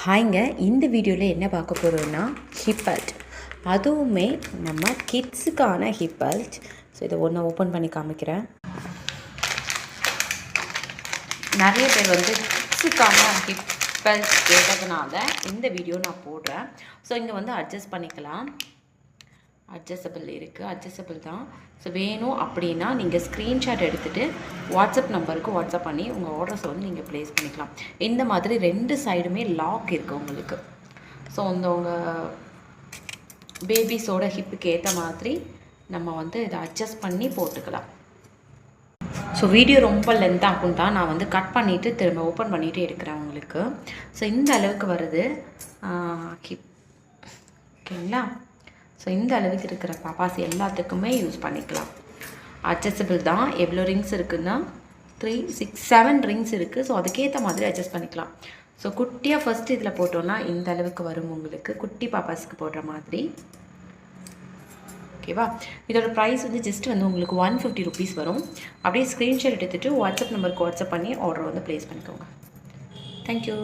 ஹாய்ங்க, இந்த வீடியோவில் என்ன பார்க்க போகிறோன்னா ஹிப் பெல்ட், அதுவுமே நம்ம கிட்ஸுக்கான ஹிப் பெல்ட். ஸோ இதை ஒன்று ஓப்பன் பண்ணி காமிக்கிறேன். நிறைய பேர் வந்து கிட்ஸுக்கான ஹிப் பெல்ட் கேட்டதுனால இந்த வீடியோ நான் போடுறேன். ஸோ இங்கே வந்து அட்ஜஸ்ட் பண்ணிக்கலாம். அட்ஜஸ்டபிள் இருக்குது, அட்ஜஸ்டபிள் தான். ஸோ வேணும் அப்படின்னா நீங்கள் ஸ்க்ரீன்ஷாட் எடுத்துகிட்டு வாட்ஸ்அப் நம்பருக்கு வாட்ஸ்அப் பண்ணி உங்கள் ஆர்டர்ஸை வந்து நீங்கள் ப்ளேஸ் பண்ணிக்கலாம். இந்த மாதிரி 2 சைடுமே லாக் இருக்குது உங்களுக்கு. ஸோ உங்கள் பேபிஸோட ஹிப்புக்கு ஏற்ற மாதிரி நம்ம வந்து இதை அட்ஜஸ்ட் பண்ணி போட்டுக்கலாம். ஸோ வீடியோ ரொம்ப லென்த் ஆகும் தான், நான் வந்து கட் பண்ணிவிட்டு திரும்ப ஓப்பன் பண்ணிவிட்டு எடுக்கிறேன் உங்களுக்கு. ஸோ இந்த அளவுக்கு வருது ஹிப், ஓகேங்களா? ஸோ இந்த அளவுக்கு இருக்கிற பாப்பாஸ் எல்லாத்துக்குமே யூஸ் பண்ணிக்கலாம். அட்ஜஸ்டபிள் தான். எவ்வளோ ரிங்ஸ் இருக்குதுன்னா 3, 6, 7 ரிங்ஸ் இருக்குது. ஸோ அதுக்கேற்ற மாதிரி அட்ஜஸ்ட் பண்ணிக்கலாம். ஸோ குட்டியாக ஃபஸ்ட்டு இதில் போட்டோன்னா இந்த அளவுக்கு வரும் உங்களுக்கு, குட்டி பாப்பாஸ்க்கு போடுற மாதிரி. ஓகேவா? இதோட ப்ரைஸ் வந்து ஜஸ்ட் வந்து உங்களுக்கு 150 ருபீஸ் வரும். அப்படியே ஸ்க்ரீன்ஷாட் எடுத்துகிட்டு வாட்ஸ்அப் நம்பருக்கு வாட்ஸ்அப் பண்ணி ஆர்டர் வந்து ப்ளேஸ் பண்ணிக்கோங்க. தேங்க்யூ.